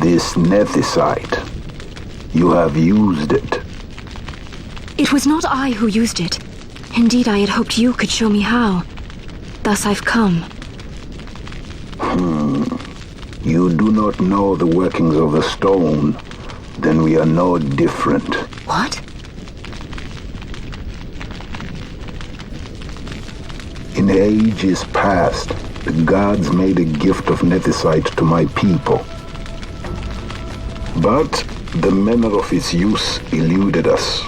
This nethicite. You have used it. It was not I who used it. Indeed, I had hoped you could show me how. Thus I've come. You do not know the workings of the stone. Then we are no different. What? In ages past, the gods made a gift of nethicite to my people. But the manner of its use eluded us.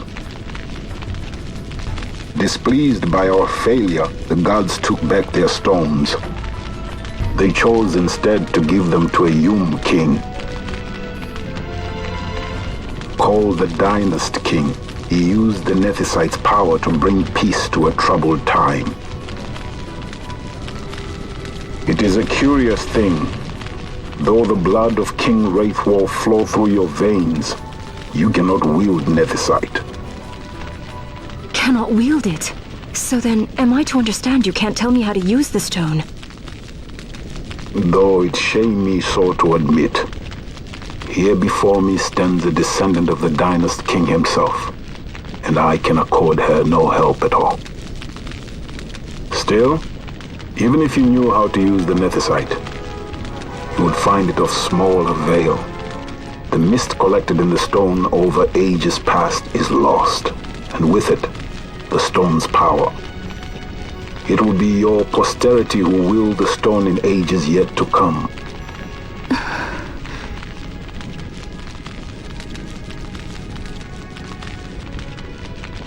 Displeased by our failure, the gods took back their stones. They chose instead to give them to a Yum king. Called the Dynast King, he used the nethicite's power to bring peace to a troubled time. It is a curious thing. Though the blood of King Wraithwolf flow through your veins, you cannot wield nethicite. Cannot wield it? So then, am I to understand you can't tell me how to use the stone? Though it shame me so to admit, here before me stands a descendant of the Dynast King himself, and I can accord her no help at all. Still, even if you knew how to use the nethicite, you would find it of small avail. The mist collected in the stone over ages past is lost, and with it, the stone's power. It will be your posterity who will the stone in ages yet to come.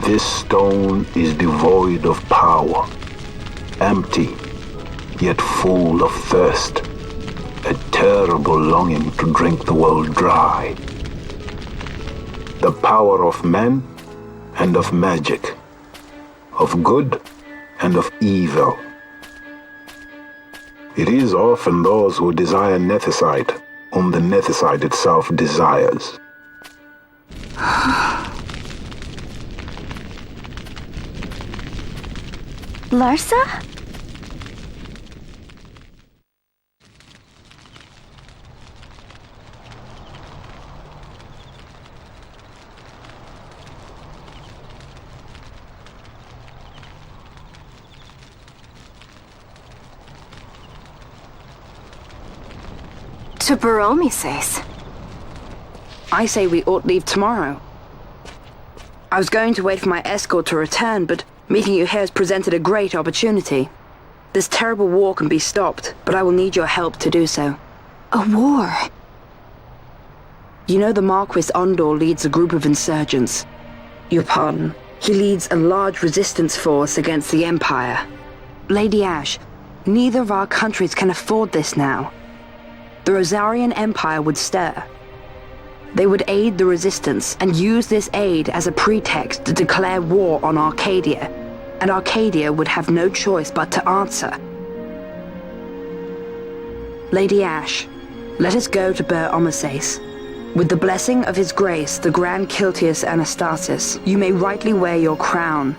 This stone is devoid of power, empty, yet full of thirst, a terrible longing to drink the world dry. The power of man and of magic, of good and of evil. It is often those who desire nethicite whom the nethicite itself desires. Larsa? To Baromi says. I say we ought leave tomorrow. I was going to wait for my escort to return, but meeting you here has presented a great opportunity. This terrible war can be stopped, but I will need your help to do so. A war? You know the Marquis Ondor leads a group of insurgents. Your pardon. He leads a large resistance force against the Empire. Lady Ash, neither of our countries can afford this now. The Rosarian Empire would stir. They would aid the resistance and use this aid as a pretext to declare war on Arcadia, and Arcadia would have no choice but to answer. Lady Ash, let us go to Ber Omasace. With the blessing of His Grace, the Grand Kiltius Anastasis, you may rightly wear your crown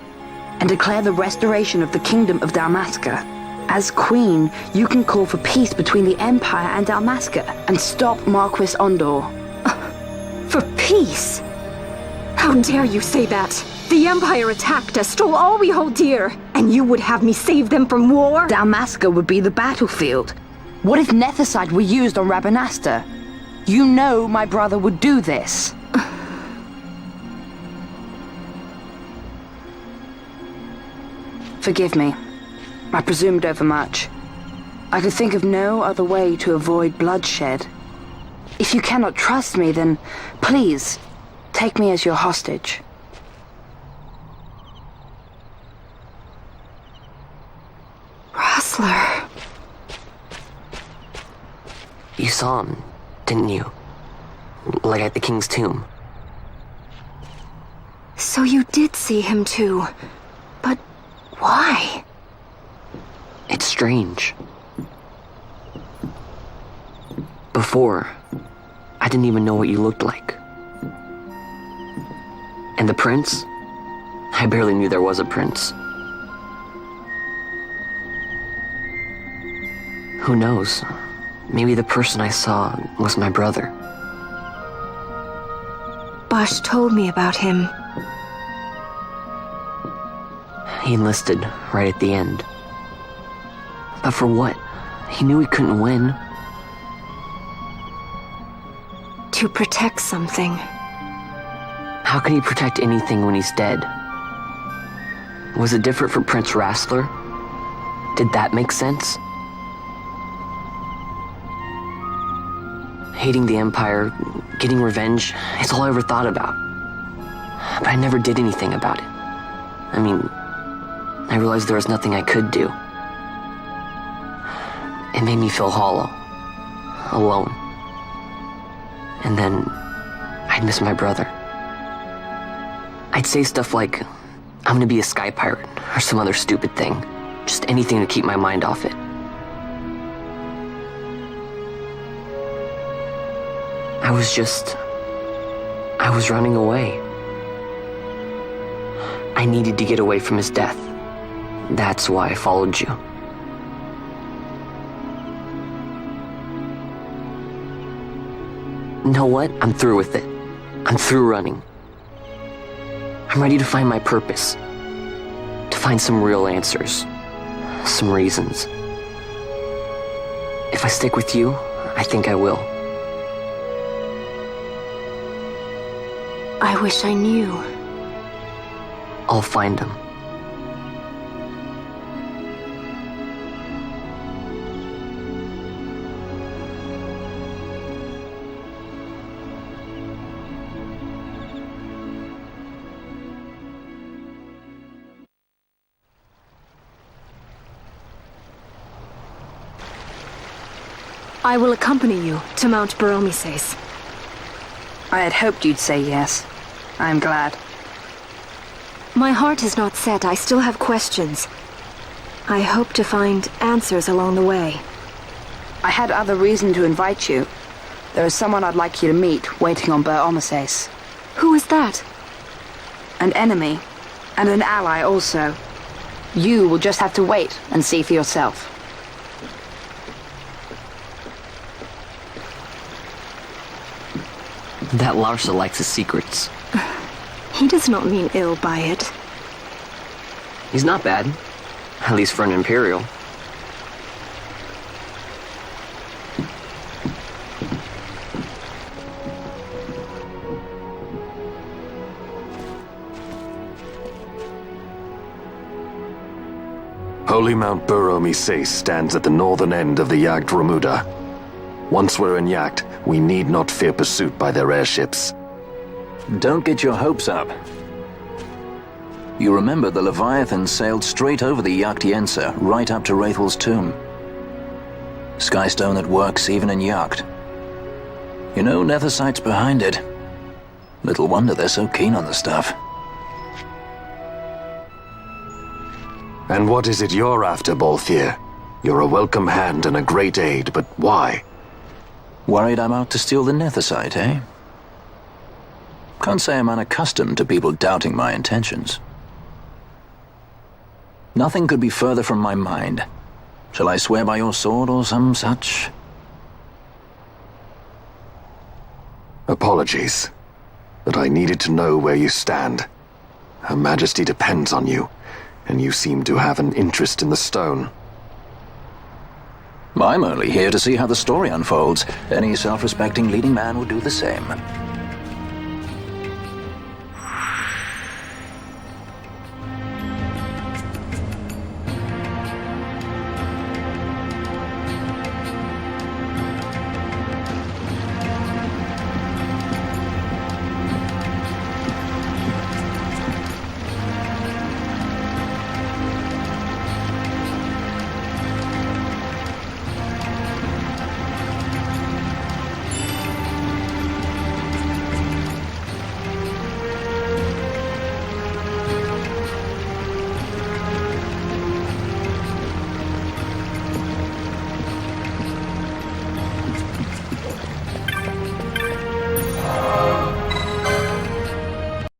and declare the restoration of the Kingdom of Dalmasca. As Queen, you can call for peace between the Empire and Dalmasca and stop Marquis Ondor. For peace? How dare you say that? The Empire attacked us, stole all we hold dear, and you would have me save them from war? Dalmasca would be the battlefield. What if nethicite were used on Rabanasta? You know my brother would do this. Forgive me. I presumed overmuch. I could think of no other way to avoid bloodshed. If you cannot trust me, then please, take me as your hostage. Rustler. You saw him, didn't you? Like at the King's tomb. So you did see him too. But why? It's strange. Before, I didn't even know what you looked like. And the prince? I barely knew there was a prince. Who knows? Maybe the person I saw was my brother. Bosch told me about him. He enlisted right at the end. But for what? He knew he couldn't win. To protect something. How can he protect anything when he's dead? Was it different for Prince Rassler? Did that make sense? Hating the Empire, getting revenge, it's all I ever thought about. But I never did anything about it. I mean, I realized there was nothing I could do. It made me feel hollow, alone. And then I'd miss my brother. I'd say stuff like, I'm gonna be a sky pirate, or some other stupid thing. Just anything to keep my mind off it. I was running away. I needed to get away from his death. That's why I followed you. You know what? I'm through with it. I'm through running. I'm ready to find my purpose. To find some real answers. Some reasons. If I stick with you, I think I will. I wish I knew. I'll find him. I will accompany you to Mount Baromises. I had hoped you'd say yes. I'm glad. My heart is not set. I still have questions. I hope to find answers along the way. I had other reason to invite you. There is someone I'd like you to meet waiting on Baromises. Who is that? An enemy, and an ally also. You will just have to wait and see for yourself. That Larsa likes his secrets. He does not mean ill by it. He's not bad. At least for an Imperial. Holy Mount Baromises stands at the northern end of the Yacht Ramuda. Once we're in Yacht, we need not fear pursuit by their airships. Don't get your hopes up. You remember the Leviathan sailed straight over the Yacht Yensa, right up to Wraithel's tomb. Skystone that works even in Yacht. You know, Nethersight's behind it. Little wonder they're so keen on the stuff. And what is it you're after, Balthier? You're a welcome hand and a great aid, but why? Worried I'm out to steal the Nethersight, eh? Can't say I'm unaccustomed to people doubting my intentions. Nothing could be further from my mind. Shall I swear by your sword or some such? Apologies, but I needed to know where you stand. Her Majesty depends on you, and you seem to have an interest in the stone. I'm only here to see how the story unfolds. Any self-respecting leading man would do the same.